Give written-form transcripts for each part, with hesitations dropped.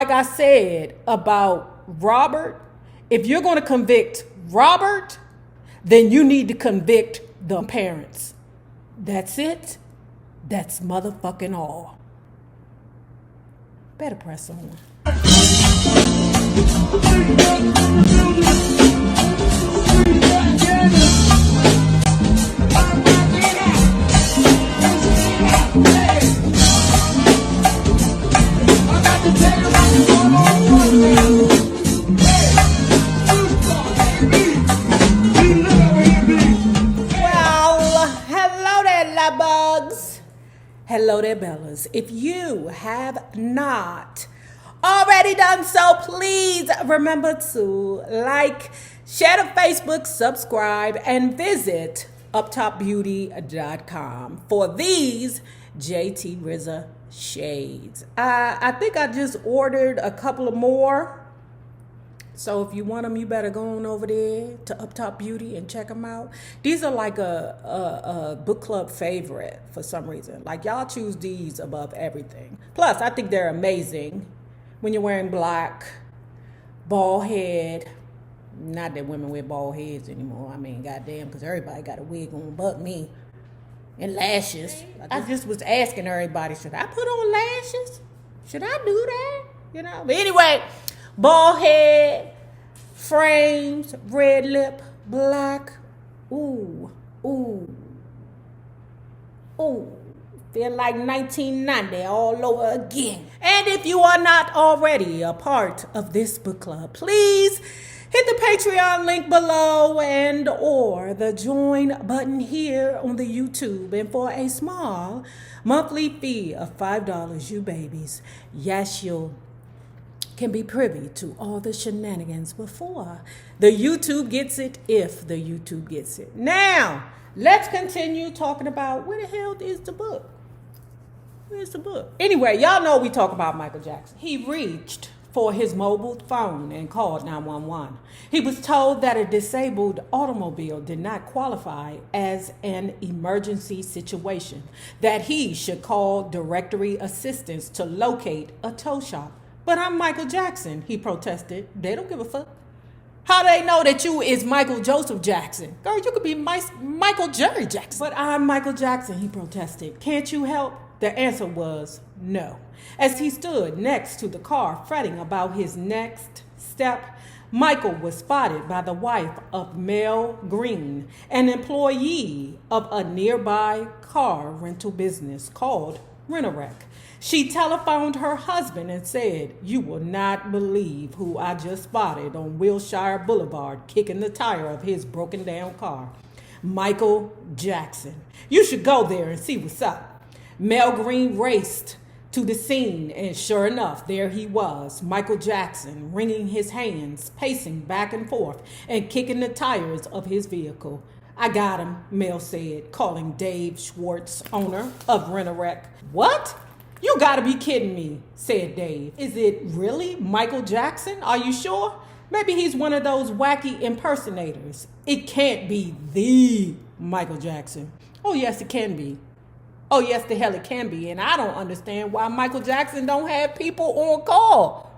I said about Robert, if you're going to convict Robert, then you need to convict the parents. That's it. That's motherfucking all. Better press on. Hello there, Bellas. If you have not already done so, please remember to like, share to Facebook, subscribe, and visit uptopbeauty.com for these JT RZA shades. I think I just ordered a couple of more. So if you want them, you better go on over there to Uptop Beauty and check them out. These are like a book club favorite for some reason. Like, y'all choose these above everything. Plus, I think they're amazing when you're wearing black, bald head. Not that women wear bald heads anymore. I mean, goddamn, because everybody got a wig on but me. And lashes. I just was asking everybody, should I put on lashes? Should I do that? You know? But anyway, bald head, frames, red lip, black. Ooh, ooh, ooh. Feel like 1990 all over again. And if you are not already a part of this book club, please hit the Patreon link below and or the join button here on the YouTube. And for a small monthly fee of $5, you babies, yes, you can be privy to all the shenanigans before the YouTube gets it, if the YouTube gets it. Now, let's continue talking about where the hell is the book? Where's the book? Anyway, y'all know we talk about Michael Jackson. He reached for his mobile phone and called 911. He was told that a disabled automobile did not qualify as an emergency situation, that he should call directory assistance to locate a tow shop. But I'm Michael Jackson, he protested. They don't give a fuck. How they know that you is Michael Joseph Jackson? Girl, you could be Michael Jerry Jackson. But I'm Michael Jackson, he protested. Can't you help? The answer was no. As he stood next to the car, fretting about his next step, Michael was spotted by the wife of Mel Green, an employee of a nearby car rental business called Rent-A-Wreck. She telephoned her husband and said, "You will not believe who I just spotted on Wilshire Boulevard kicking the tire of his broken down car. Michael Jackson. You should go there and see what's up." Mel Green raced to the scene, and sure enough, there he was, Michael Jackson, wringing his hands, pacing back and forth, and kicking the tires of his vehicle. "I got him," Mel said, calling Dave Schwartz, owner of Rent-A-Wreck. "What? You gotta be kidding me," said Dave. "Is it really Michael Jackson? Are you sure? Maybe he's one of those wacky impersonators. It can't be the Michael Jackson." "Oh, yes, it can be. Oh, yes, the hell it can be. And I don't understand why Michael Jackson don't have people on call.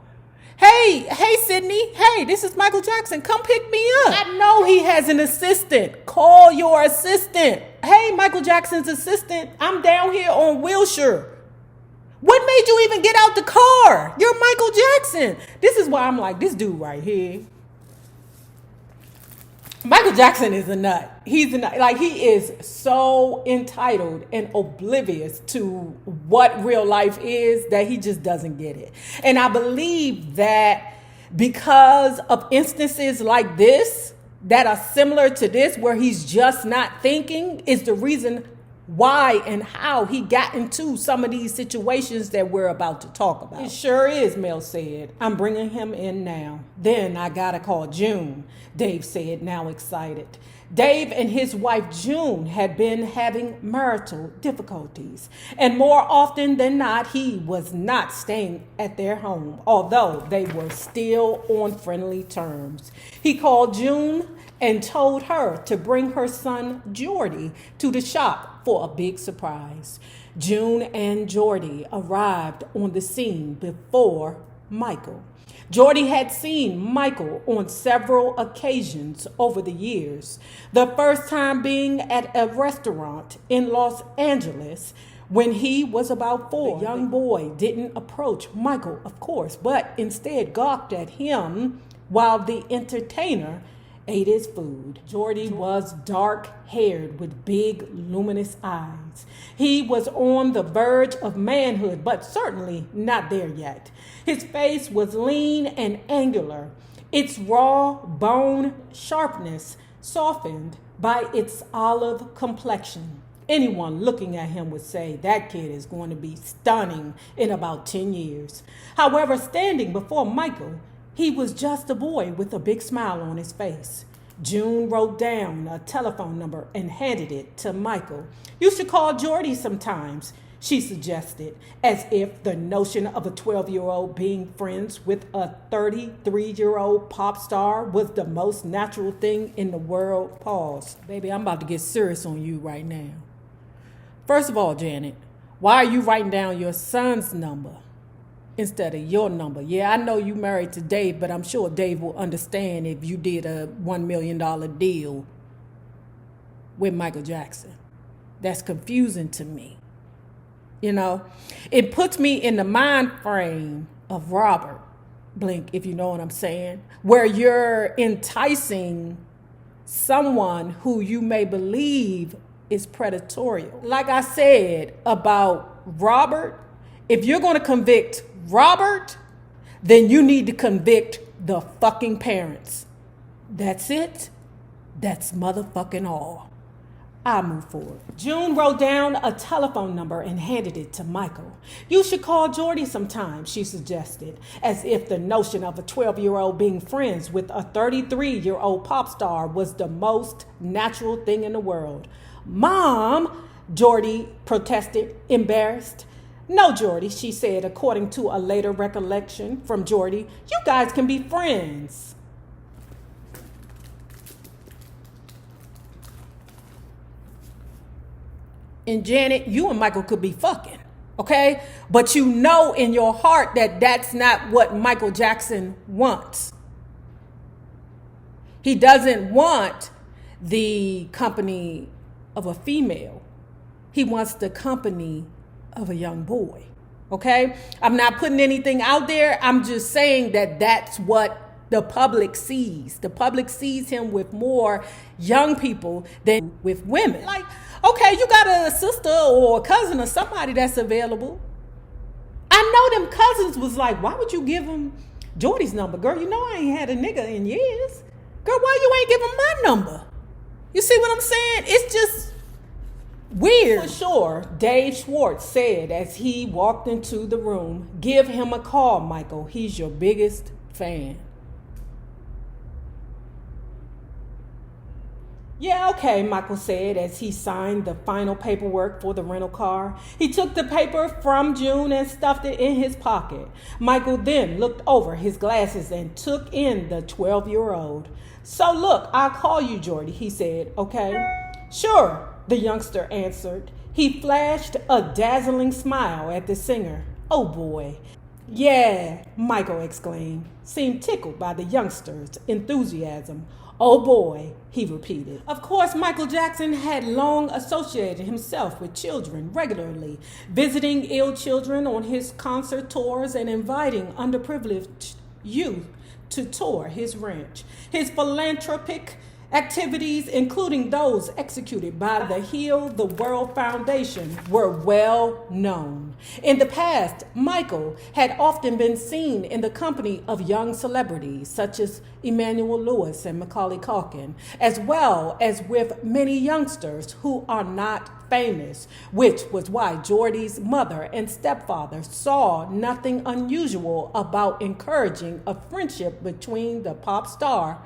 Hey, Sydney. Hey, this is Michael Jackson. Come pick me up." "I know he has an assistant. Call your assistant." "Hey, Michael Jackson's assistant. I'm down here on Wilshire." "What made you even get out the car? You're Michael Jackson." This is why I'm like, this dude right here. Michael Jackson is a nut. He's a nut. Like, he is so entitled and oblivious to what real life is that he just doesn't get it. And I believe that because of instances like this that are similar to this, where he's just not thinking, is the reason why and how he got into some of these situations that we're about to talk about. "It sure is," Mel said. "I'm bringing him in now. Then I gotta call June," Dave said, now excited. Dave and his wife June had been having marital difficulties, and more often than not, he was not staying at their home, although they were still on friendly terms. He called June and told her to bring her son Jordy to the shop for a big surprise. June and Jordy arrived on the scene before Michael. Jordy had seen Michael on several occasions over the years, the first time being at a restaurant in Los Angeles when he was about 4. The young boy didn't approach Michael, of course, but instead gawked at him while the entertainer ate his food. Jordy was dark-haired with big, luminous eyes. He was on the verge of manhood, but certainly not there yet. His face was lean and angular, its raw bone sharpness softened by its olive complexion. Anyone looking at him would say that kid is going to be stunning in about 10 years. However, standing before Michael, he was just a boy with a big smile on his face. June wrote down a telephone number and handed it to Michael. "You should call Jordie sometimes," she suggested, as if the notion of a 12-year-old being friends with a 33-year-old pop star was the most natural thing in the world. Pause. Baby, I'm about to get serious on you right now. First of all, Janet, why are you writing down your son's number instead of your number? Yeah, I know you married to Dave, but I'm sure Dave will understand if you did a $1 million deal with Michael Jackson. That's confusing to me. You know, it puts me in the mind frame of Robert Blink, if you know what I'm saying, where you're enticing someone who you may believe is predatory. Like I said about Robert, if you're going to convict Robert, then you need to convict the fucking parents. That's it. That's motherfucking all. I move forward. June wrote down a telephone number and handed it to Michael. "You should call Jordie sometime," she suggested, as if the notion of a 12-year-old being friends with a 33-year-old pop star was the most natural thing in the world. "Mom," Jordie protested, embarrassed. "No, Jordie," she said, according to a later recollection from Jordie, "you guys can be friends." And Janet, you and Michael could be fucking, okay? But you know in your heart that that's not what Michael Jackson wants. He doesn't want the company of a female. He wants the company of a young boy, okay? I'm not putting anything out there. I'm just saying that that's what the public sees. The public sees him with more young people than with women. Like, okay, you got a sister or a cousin or somebody that's available. I know them cousins was like, why would you give him Jordie's number? Girl, you know I ain't had a nigga in years. Girl, why you ain't give him my number? You see what I'm saying? It's just weird. For sure, Dave Schwartz said as he walked into the room, "Give him a call, Michael. He's your biggest fan." "Yeah, okay," Michael said as he signed the final paperwork for the rental car. He took the paper from June and stuffed it in his pocket. Michael then looked over his glasses and took in the 12-year-old. "So look, I'll call you, Jordy," he said. "Okay?" "Sure," the youngster answered. He flashed a dazzling smile at the singer. "Oh boy." "Yeah," Michael exclaimed, seemed tickled by the youngster's enthusiasm. "Oh boy," he repeated. Of course, Michael Jackson had long associated himself with children regularly, visiting ill children on his concert tours and inviting underprivileged youth to tour his ranch. His philanthropic activities, including those executed by the Heal the World Foundation, were well known. In the past, Michael had often been seen in the company of young celebrities such as Emmanuel Lewis and Macaulay Culkin, as well as with many youngsters who are not famous, which was why Jordie's mother and stepfather saw nothing unusual about encouraging a friendship between the pop star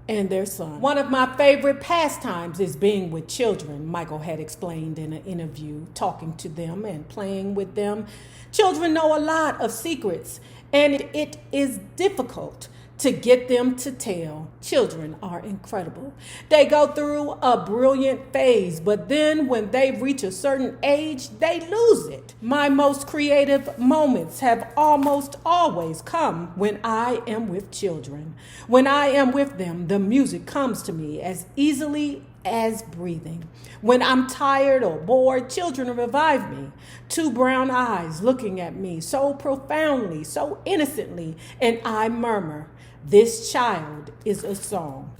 and their son. "One of my favorite pastimes is being with children," Michael had explained in an interview, talking to them and playing with them. "Children know a lot of secrets and it is difficult to get them to tell. Children are incredible. They go through a brilliant phase, but then when they reach a certain age, they lose it. My most creative moments have almost always come when I am with children. When I am with them, the music comes to me as easily as breathing. When I'm tired or bored, children revive me. Two brown eyes looking at me so profoundly, so innocently, and I murmur, "This child is a song."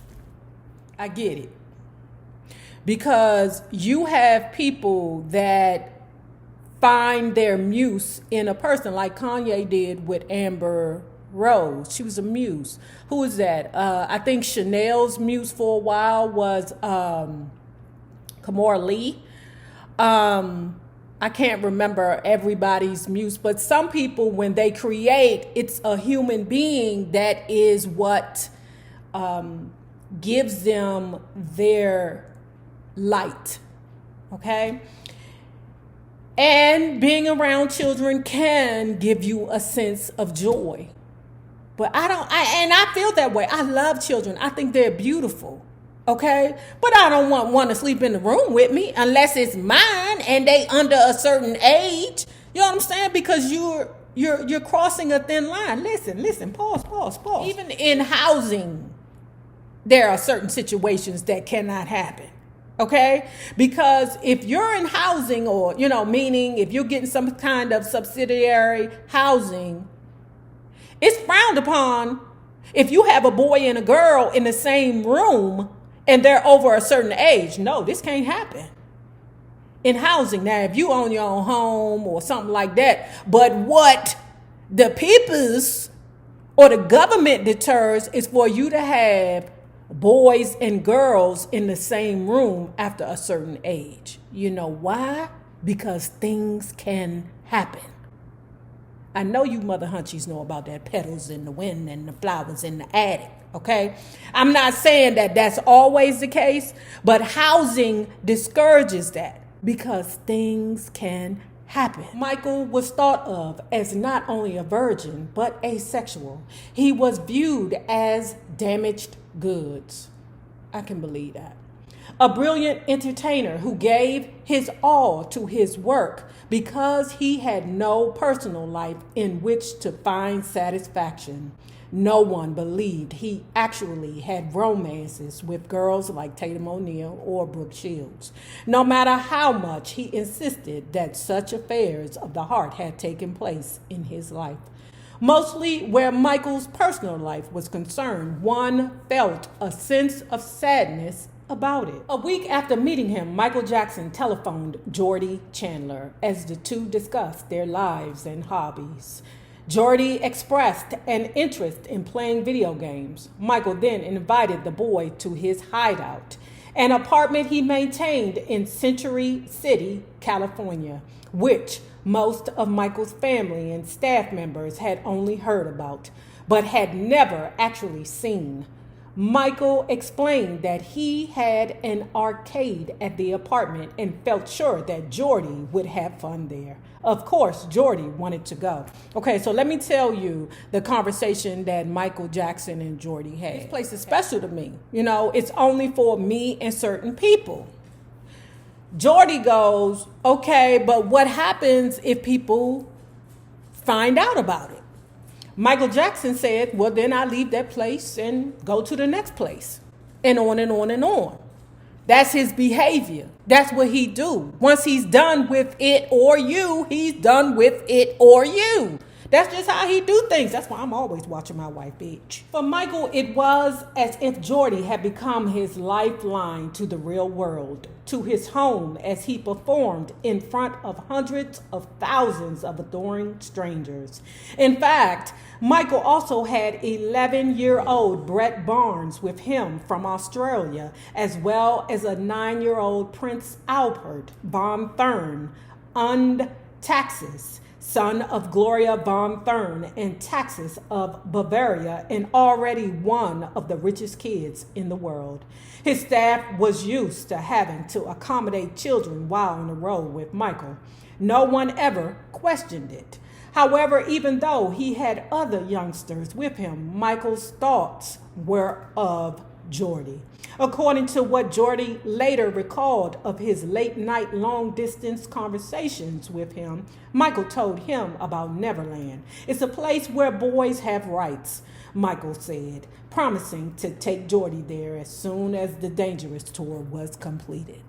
I get it. Because you have people that find their muse in a person, like Kanye did with Amber Rose. She was a muse. Who is that? I think Chanel's muse for a while was Kamora Lee. I can't remember everybody's muse, but some people, when they create, it's a human being that is what gives them their light, okay? And being around children can give you a sense of joy. But I feel that way. I love children. I think they're beautiful. Okay, but I don't want one to sleep in the room with me unless it's mine and they under a certain age. You know what I'm saying? Because you're crossing a thin line. Listen, pause. Even in housing, there are certain situations that cannot happen. Okay, because if you're in housing, or meaning if you're getting some kind of subsidiary housing, it's frowned upon if you have a boy and a girl in the same room and they're over a certain age. No, this can't happen in housing. Now, if you own your own home or something like that, but what the peoples or the government deters is for you to have boys and girls in the same room after a certain age. You know why? Because things can happen. I know you mother hunchies know about that, petals in the wind and the flowers in the attic, okay? I'm not saying that that's always the case, but housing discourages that because things can happen. Michael was thought of as not only a virgin, but asexual. He was viewed as damaged goods. I can believe that. A brilliant entertainer who gave his all to his work because he had no personal life in which to find satisfaction. No one believed he actually had romances with girls like Tatum O'Neal or Brooke Shields, no matter how much he insisted that such affairs of the heart had taken place in his life. Mostly where Michael's personal life was concerned, one felt a sense of sadness about it. A week after meeting him, Michael Jackson telephoned Jordie Chandler as the two discussed their lives and hobbies. Jordy expressed an interest in playing video games. Michael then invited the boy to his hideout, an apartment he maintained in Century City, California, which most of Michael's family and staff members had only heard about, but had never actually seen. Michael explained that he had an arcade at the apartment and felt sure that Jordy would have fun there. Of course, Jordy wanted to go. Okay, so let me tell you the conversation that Michael Jackson and Jordy had. This place is special to me. It's only for me and certain people. Jordy goes, okay, but what happens if people find out about it? Michael Jackson said, well, then I leave that place and go to the next place. And on and on and on. That's his behavior. That's what he do. Once he's done with it or you, he's done with it or you. That's just how he do things. That's why I'm always watching my wife, bitch. For Michael, it was as if Jordy had become his lifeline to the real world, to his home as he performed in front of hundreds of thousands of adoring strangers. In fact, Michael also had 11-year-old Brett Barnes with him from Australia, as well as a 9-year-old Prince Albert von Thurn and Taxis, son of Gloria von Thurn and Taxis of Bavaria, and already one of the richest kids in the world. His staff was used to having to accommodate children while on the road with Michael. No one ever questioned it. However, even though he had other youngsters with him, Michael's thoughts were of Jordy. According to what Jordy later recalled of his late night long distance conversations with him, Michael told him about Neverland. It's a place where boys have rights, Michael said, promising to take Jordy there as soon as the Dangerous tour was completed.